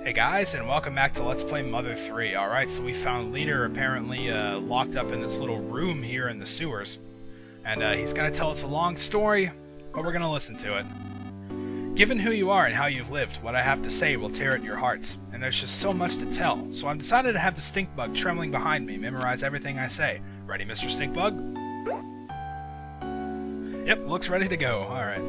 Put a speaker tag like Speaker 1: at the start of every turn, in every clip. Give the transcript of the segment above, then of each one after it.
Speaker 1: Hey guys, and welcome back to Let's Play Mother 3. Alright, so we found Leader apparently locked up in this little room here in the sewers. And he's going to tell us a long story, but we're going to listen to it. Given who you are and how you've lived, what I have to say will tear at your hearts. And there's just so much to tell, so I've decided to have the stink bug trembling behind me memorize everything I say. Ready, Mr. Stink Bug? Yep, looks ready to go. Alright.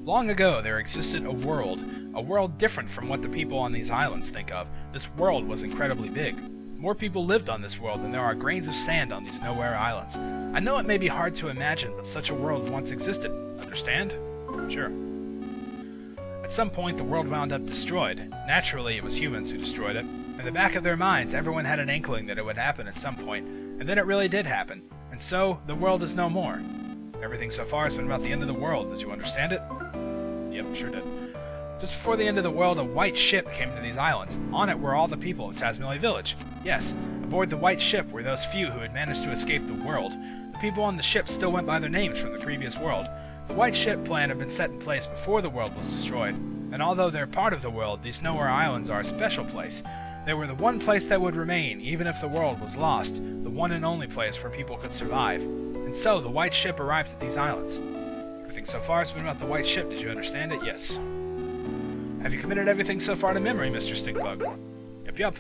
Speaker 1: Long ago, there existed a world different from what the people on these islands think of. This world was incredibly big. More people lived on this world than there are grains of sand on these nowhere islands. I know it may be hard to imagine, but such a world once existed. Understand? Sure. At some point, the world wound up destroyed. Naturally, it was humans who destroyed it. In the back of their minds, everyone had an inkling that it would happen at some point, and then it really did happen. And so, the world is no more. Everything so far has been about the end of the world. Did you understand it? Yep, sure did. Just before the end of the world, a white ship came to these islands. On it were all the people of Tazmily Village. Yes, aboard the white ship were those few who had managed to escape the world. The people on the ship still went by their names from the previous world. The white ship plan had been set in place before the world was destroyed, and although they're part of the world, these nowhere islands are a special place. They were the one place that would remain, even if the world was lost, the one and only place where people could survive. And so, the white ship arrived at these islands. Everything so far has been about the white ship. Did you understand it? Yes. Have you committed everything so far to memory, Mr. Stinkbug? Yep.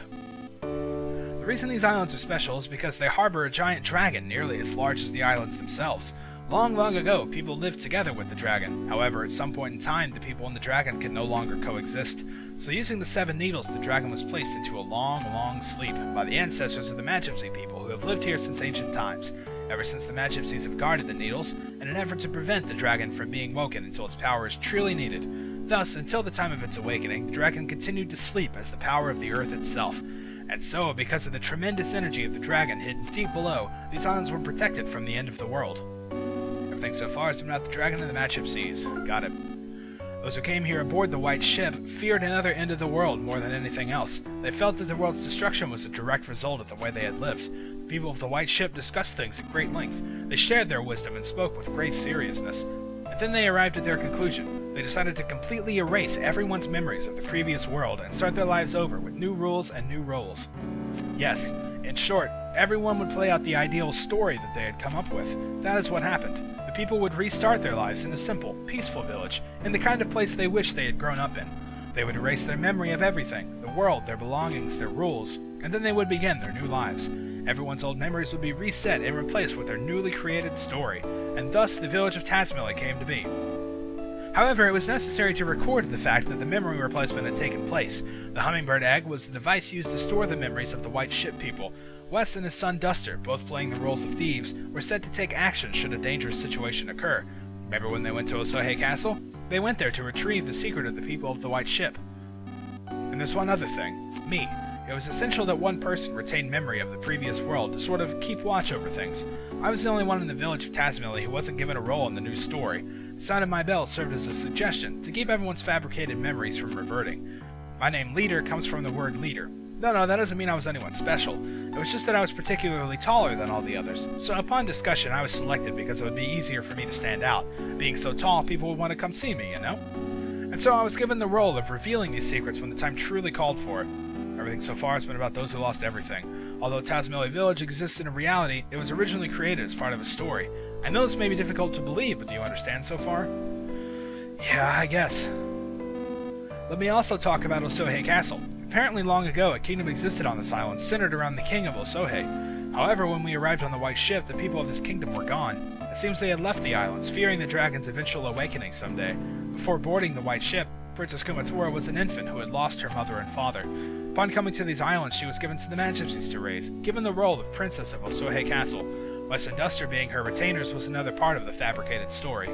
Speaker 1: The reason these islands are special is because they harbor a giant dragon nearly as large as the islands themselves. Long, long ago, people lived together with the dragon. However, at some point in time, the people and the dragon could no longer coexist. So using the 7 needles, the dragon was placed into a long, long sleep by the ancestors of the Magipsy people who have lived here since ancient times. Ever since the Magipsies have guarded the needles, in an effort to prevent the dragon from being woken until its power is truly needed. Thus, until the time of its awakening, the dragon continued to sleep as the power of the earth itself. And so, because of the tremendous energy of the dragon hidden deep below, these islands were protected from the end of the world. Everything so far has been about the dragon and the Magipsies. Got it. Those who came here aboard the white ship feared another end of the world more than anything else. They felt that the world's destruction was a direct result of the way they had lived. The people of the white ship discussed things at great length. They shared their wisdom and spoke with great seriousness. And then they arrived at their conclusion. They decided to completely erase everyone's memories of the previous world and start their lives over with new rules and new roles. Yes, in short, everyone would play out the ideal story that they had come up with. That is what happened. The people would restart their lives in a simple, peaceful village, in the kind of place they wished they had grown up in. They would erase their memory of everything, the world, their belongings, their rules, and then they would begin their new lives. Everyone's old memories would be reset and replaced with their newly created story, and thus the village of Tazmily came to be. However, it was necessary to record the fact that the memory replacement had taken place. The hummingbird egg was the device used to store the memories of the white ship people. Wes and his son Duster, both playing the roles of thieves, were set to take action should a dangerous situation occur. Remember when they went to Osohe Castle? They went there to retrieve the secret of the people of the white ship. And there's one other thing. Me. It was essential that one person retain memory of the previous world to sort of keep watch over things. I was the only one in the village of Tazmily who wasn't given a role in the new story. The sound of my bell served as a suggestion to keep everyone's fabricated memories from reverting. My name, Leader, comes from the word leader. No, that doesn't mean I was anyone special. It was just that I was particularly taller than all the others. So upon discussion, I was selected because it would be easier for me to stand out. Being so tall, people would want to come see me, you know? And so I was given the role of revealing these secrets when the time truly called for it. Everything so far has been about those who lost everything. Although Tazmily Village exists in reality, it was originally created as part of a story. I know this may be difficult to believe, but do you understand so far? Yeah, I guess. Let me also talk about Osohe Castle. Apparently long ago, a kingdom existed on this island, centered around the king of Osohe. However, when we arrived on the white ship, the people of this kingdom were gone. It seems they had left the islands, fearing the dragon's eventual awakening someday. Before boarding the white ship, Princess Kumatora was an infant who had lost her mother and father. Upon coming to these islands, she was given to the Magipsies to raise, given the role of Princess of Osohe Castle. Wes and Duster being her retainers was another part of the fabricated story.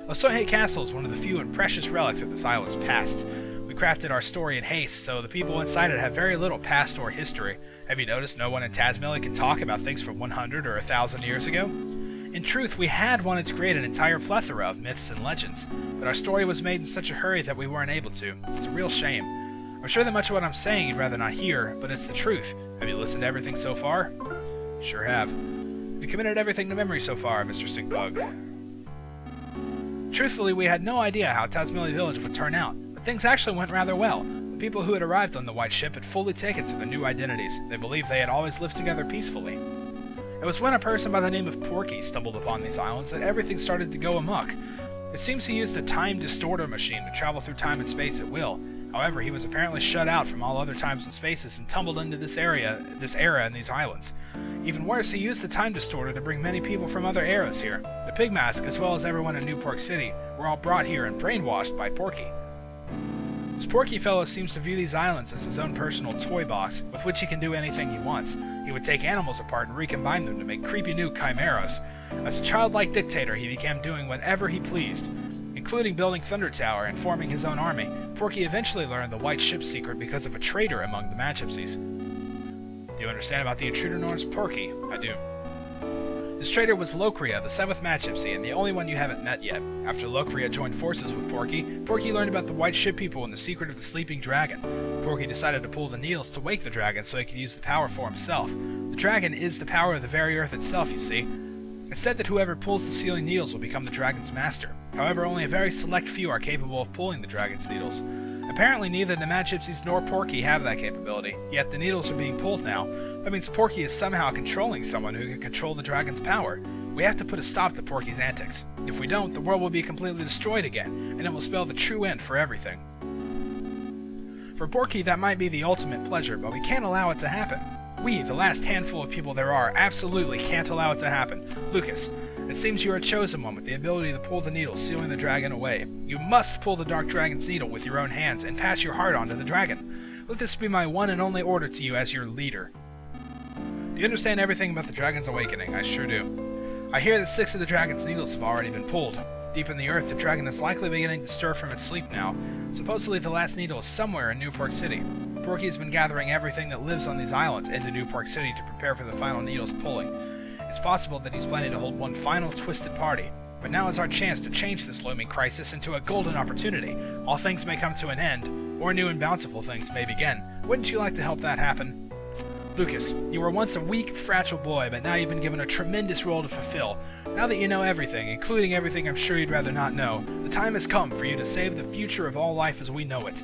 Speaker 1: Osohe Castle is one of the few and precious relics of this island's past. We crafted our story in haste, so the people inside it have very little past or history. Have you noticed no one in Tazmily can talk about things from 100 or 1,000 years ago? In truth, we had wanted to create an entire plethora of myths and legends, but our story was made in such a hurry that we weren't able to. It's a real shame. I'm sure that much of what I'm saying you'd rather not hear, but it's the truth. Have you listened to everything so far? Sure have. Have you committed everything to memory so far, Mr. Stinkbug? Truthfully, we had no idea how Tazmily Village would turn out, but things actually went rather well. The people who had arrived on the white ship had fully taken to their new identities. They believed they had always lived together peacefully. It was when a person by the name of Porky stumbled upon these islands that everything started to go amok. It seems he used a time distorter machine to travel through time and space at will. However, he was apparently shut out from all other times and spaces and tumbled into this era and these islands. Even worse, he used the time distorter to bring many people from other eras here. The Pig Mask, as well as everyone in New Pork City, were all brought here and brainwashed by Porky. This Porky fellow seems to view these islands as his own personal toy box, with which he can do anything he wants. He would take animals apart and recombine them to make creepy new chimeras. As a childlike dictator, he began doing whatever he pleased, including building Thunder Tower and forming his own army. Porky eventually learned the white ship secret because of a traitor among the Matchipsies. Do you understand about the intruder known as Porky? I do. This traitor was Locria, the 7th Matchipsy, and the only one you haven't met yet. After Locria joined forces with Porky, Porky learned about the white ship people and the secret of the sleeping dragon. Porky decided to pull the needles to wake the dragon so he could use the power for himself. The dragon is the power of the very earth itself, you see. It's said that whoever pulls the sealing needles will become the dragon's master. However, only a very select few are capable of pulling the dragon's needles. Apparently, neither the Matchipsies nor Porky have that capability, yet the needles are being pulled now. That means Porky is somehow controlling someone who can control the dragon's power. We have to put a stop to Porky's antics. If we don't, the world will be completely destroyed again, and it will spell the true end for everything. For Porky, that might be the ultimate pleasure, but we can't allow it to happen. We, the last handful of people there are, absolutely can't allow it to happen. Lucas, it seems you are a chosen one with the ability to pull the needle, sealing the dragon away. You must pull the Dark Dragon's needle with your own hands and pass your heart on to the dragon. Let this be my one and only order to you as your leader. Do you understand everything about the dragon's awakening? I sure do. I hear that 6 of the dragon's needles have already been pulled. Deep in the earth, the dragon is likely beginning to stir from its sleep now. Supposedly the last needle is somewhere in New Pork City. Porky has been gathering everything that lives on these islands into New Pork City to prepare for the final needle's pulling. It's possible that he's planning to hold one final twisted party. But now is our chance to change this looming crisis into a golden opportunity. All things may come to an end, or new and bountiful things may begin. Wouldn't you like to help that happen? Lucas, you were once a weak, fragile boy, but now you've been given a tremendous role to fulfill. Now that you know everything, including everything I'm sure you'd rather not know, the time has come for you to save the future of all life as we know it.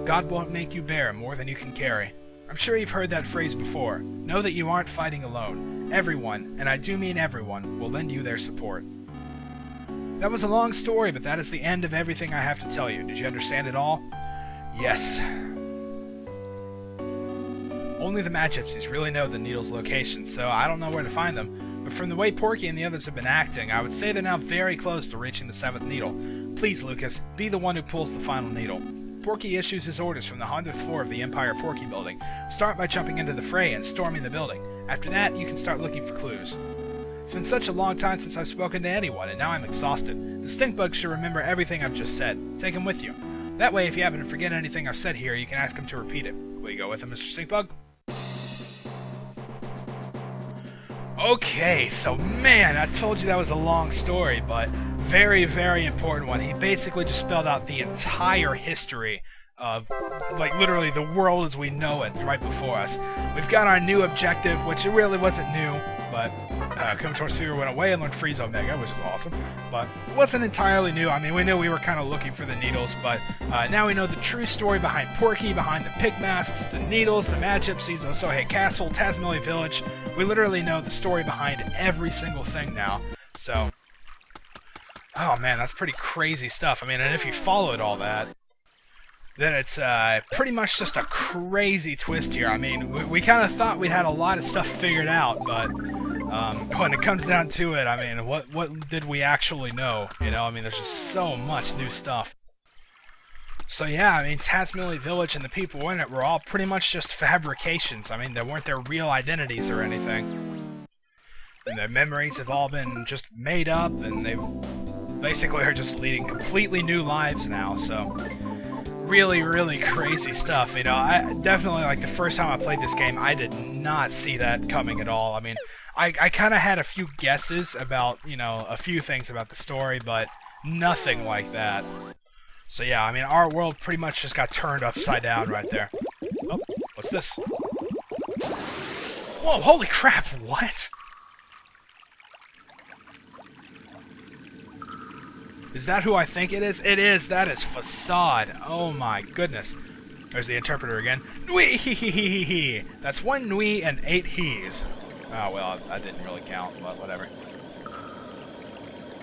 Speaker 1: God won't make you bear more than you can carry. I'm sure you've heard that phrase before. Know that you aren't fighting alone. Everyone, and I do mean everyone, will lend you their support. That was a long story, but that is the end of everything I have to tell you. Did you understand it all? Yes. Only the Matchipsies really know the needle's location, so I don't know where to find them. But from the way Porky and the others have been acting, I would say they're now very close to reaching the 7th needle. Please, Lucas, be the one who pulls the final needle. Porky issues his orders from the 100th floor of the Empire Porky building. Start by jumping into the fray and storming the building. After that, you can start looking for clues. It's been such a long time since I've spoken to anyone, and now I'm exhausted. The stink bug should remember everything I've just said. Take him with you. That way, if you happen to forget anything I've said here, you can ask him to repeat it. Will you go with him, Mr. Stinkbug? Okay, so man, I told you that was a long story, but very, very important one. He basically just spelled out the entire history of, like, literally the world as we know it right before us. We've got our new objective, which it really wasn't new, but Kumator Sphere went away and learned Frieza Omega, which is awesome, but it wasn't entirely new. I mean, we knew we were kind of looking for the needles, but now we know the true story behind Porky, behind the Pig Masks, the needles, the Matchipsies, Osohe Castle, Tazmily Village. We literally know the story behind every single thing now, so... Oh man, that's pretty crazy stuff. I mean, and if you followed all that, then it's pretty much just a crazy twist here. I mean, we kind of thought we'd had a lot of stuff figured out, but when it comes down to it, I mean, what did we actually know? You know, I mean, there's just so much new stuff. So yeah, I mean, Tazmily Village and the people in it were all pretty much just fabrications. I mean, they weren't their real identities or anything. And their memories have all been just made up, and they've basically are just leading completely new lives now, so really, really crazy stuff. You know, I definitely, like, the first time I played this game, I did not see that coming at all. I mean, I kind of had a few guesses about, you know, a few things about the story, but nothing like that. So yeah, I mean, our world pretty much just got turned upside down right there. Oh, what's this? Whoa, holy crap, what? Is that who I think it is? It is! That is Facade! Oh my goodness. There's the interpreter again. Nui hee hee hee hee hee! That's 1 Nui and 8 he's. Oh well, that didn't really count, but whatever.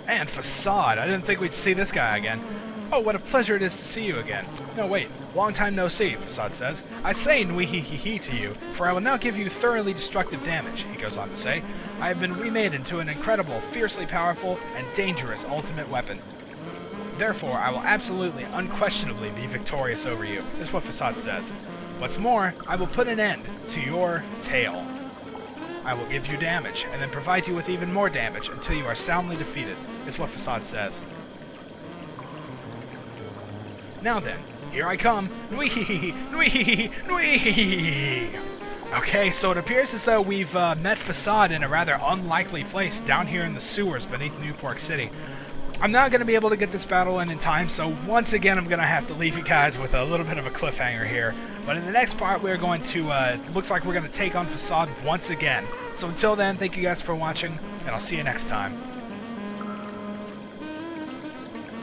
Speaker 1: And Facade! I didn't think we'd see this guy again. Oh, what a pleasure it is to see you again. No, wait. Long time no see, Facade says. I say Nui hee hee hee to you, for I will now give you thoroughly destructive damage, he goes on to say. I have been remade into an incredible, fiercely powerful, and dangerous ultimate weapon. Therefore, I will absolutely, unquestionably be victorious over you, is what Facade says. What's more, I will put an end to your tail. I will give you damage, and then provide you with even more damage until you are soundly defeated, is what Facade says. Now then, here I come. Nui hee hee, nui hee hee, nui hee hee. Okay, so it appears as though we've met Facade in a rather unlikely place down here in the sewers beneath Newport City. I'm not going to be able to get this battle in time, so once again I'm going to have to leave you guys with a little bit of a cliffhanger here. But in the next part we're going to, looks like we're going to take on Facade once again. So until then, thank you guys for watching, and I'll see you next time.